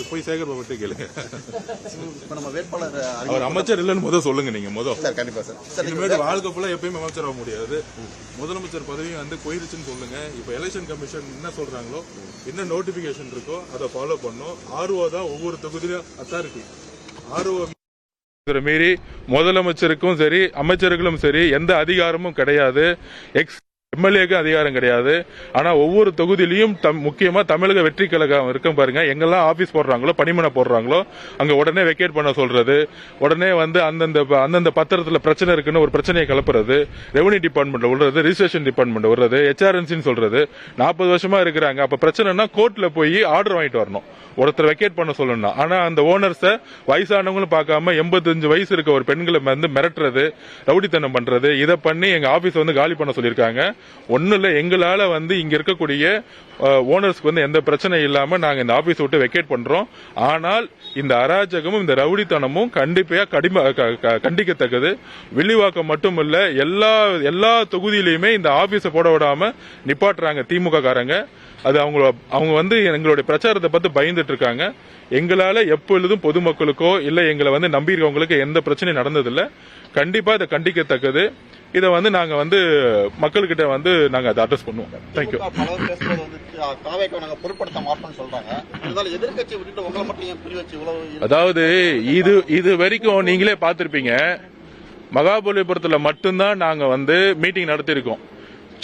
அது போய் சேகர் பாபுட்டே கேளுங்க. இப்ப நம்ம வேட்பாளர் அவர் அமைச்சர் இல்லைன்னு முதல் சொல்லுங்க. நீங்க சார் கண்டிப்பா சார் இனிமேட்டு வாழ்க்கை ஃபுல்லா எப்பயுமே அமைச்சர் ஆக முடியாது. முதலமைச்சர் பதவியும் வந்து போயிருச்சுன்னு சொல்லுங்க. இப்ப எலெக்ஷன் கமிஷன் என்ன சொல்றாங்களோ, என்ன நோட்டிபிகேஷன் இருக்கோ அதை ஃபாலோ பண்ணும். ஆர்ஓ தான் ஒவ்வொரு தொகுதியிலும் அத்தாரிட்டி. ஆர்ஓ மீறி முதலமைச்சருக்கும் சரி அமைச்சர்களும் சரி எந்த அதிகாரமும் கிடையாது. எம்எல்ஏக்கு அதிகாரம் கிடையாது. ஆனா ஒவ்வொரு தொகுதியிலையும் முக்கியமா தமிழக வெற்றி கழகம் இருக்கும் பாருங்க, எங்கெல்லாம் ஆபீஸ் போடுறாங்களோ பணிமனை போடுறாங்களோ அங்க உடனே வெக்கேட் பண்ண சொல்றது, உடனே வந்து அந்தந்த பத்திரத்துல பிரச்சனை இருக்குன்னு ஒரு பிரச்சனையை கிளப்புறது, ரெவன்யூ டிபார்ட்மெண்ட்ல விடுறது, ரிஜிஸ்ட்ரேஷன் டிபார்ட்மெண்ட் விடுறது, HRNC சொல்றது. 40 வருஷமா இருக்கிறாங்க. அப்ப பிரச்சனைனா கோர்ட்ல போய் ஆர்டர் வாங்கிட்டு வரணும் ஒருத்தர் வெக்கேட் பண்ண சொல்லணும். ஆனா அந்த ஓனர்ஸ வயசானவங்களும் பார்க்காம 85 வயசு இருக்க ஒரு பெண்களை வந்து மிரட்டுறது, ரவுடித்தனம் பண்றது, இதை பண்ணி எங்க ஆபீஸ் வந்து காலி பண்ண சொல்லியிருக்காங்க. ஒன்னும் இல்ல, எங்களால வந்து இங்க இருக்கக்கூடிய ஓனர்ஸ்க்கு வந்து எந்த பிரச்சனை இல்லாம நாங்க இந்த ஆபீஸ் விட்டு வெக்கேட் பண்றோம். ஆனால் இந்த அராஜகமும் இந்த ரவுடித்தனமும் கண்டிப்பா கண்டிக்கத்தக்கது. வில்லிவாக்கம் மட்டும் இல்ல, எல்லா தொகுதியிலுமே இந்த ஆபீஸை போட விடாம நிப்பாட்டுறாங்க திமுக காரங்க. அது அவங்க வந்து எங்களுடைய பிரச்சாரத்தை பார்த்து பயந்துட்டு இருக்காங்க. எங்களால எப்பொழுதும் பொதுமக்களுக்கோ இல்ல எங்களை வந்து நம்பியிருக்கவங்களுக்கு எந்த பிரச்சனையும் நடந்ததில்லை. கண்டிப்பா இதை கண்டிக்கத்தக்கது. இதை வந்து நாங்க வந்து மக்கள்கிட்ட வந்து நாங்க அதை அட்ரஸ் பண்ணுவோம். தேங்க்யூ. அதாவது இது வரைக்கும் நீங்களே பார்த்திருப்பீங்க, மகாபலிபுரத்தில் மட்டும்தான் நாங்க வந்து மீட்டிங் நடத்திருக்கோம்.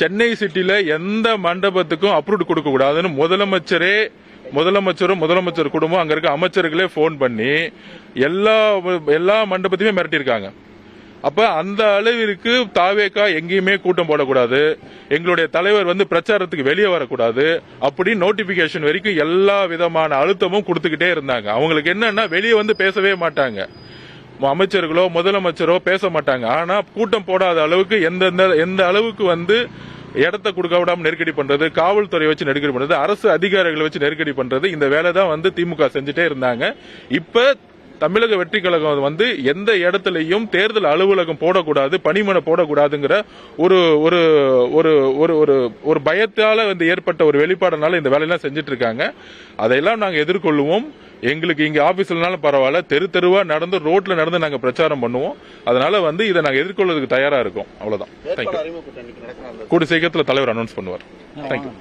சென்னை சிட்டில எந்த மண்டபத்துக்கும் அப்ரூவ் கொடுக்க கூடாதுன்னு முதலமைச்சரும் முதலமைச்சர் குடும்பம் அங்க இருக்க அமைச்சர்களே போன் பண்ணி எல்லா மண்டபத்தையுமே மிரட்டியிருக்காங்க. அப்ப அந்த அளவிற்கு தாவேக்கா எங்கேயுமே கூட்டம் போடக்கூடாது, எங்களுடைய தலைவர் வந்து பிரச்சாரத்துக்கு வெளியே வரக்கூடாது அப்படி நோட்டிபிகேஷன் வரைக்கும் எல்லா விதமான அழுத்தமும் கொடுத்துக்கிட்டே இருந்தாங்க. அவங்களுக்கு என்னன்னா வெளியே வந்து பேசவே மாட்டாங்க, அமைச்சர்களோ முதலமைச்சரோ பேச மாட்டாங்க. ஆனா கூட்டம் போடாத அளவுக்கு எந்த அளவுக்கு வந்து இடத்தை கொடுக்க விடாம நெருக்கடி பண்றது, காவல்துறை வச்சு நெருக்கடி பண்றது, அரசு அதிகாரிகளை வச்சு நெருக்கடி பண்றது, இந்த வேலை தான் வந்து திமுக செஞ்சுட்டே இருந்தாங்க. இப்ப தமிழக வெற்றி கழகம் வந்து எந்த இடத்துலயும் தேர்தல் அலுவலகம் போடக்கூடாது, பணிமனை போடக்கூடாதுங்கிற ஒரு ஒரு ஒரு ஒரு ஒரு பயத்தால வந்து ஏற்பட்ட ஒரு வெளிப்பாடுனால இந்த வேலையெல்லாம் செஞ்சுட்டு இருக்காங்க. அதையெல்லாம் நாங்க எதிர்கொள்ளுவோம். எங்களுக்கு இங்க ஆபீஸ்லனாலும் பரவாயில்ல, தெருவா நடந்து ரோட்ல நடந்து நாங்க பிரச்சாரம் பண்ணுவோம். அதனால வந்து இதை நாங்க எதிர்கொள்வதற்கு தயாரா இருக்கோம். அவ்வளவுதான். தேங்க்யூ. கூடிய சீக்கிரத்தில் தலைவர் அனௌன்ஸ் பண்ணுவார். தேங்க்யூ.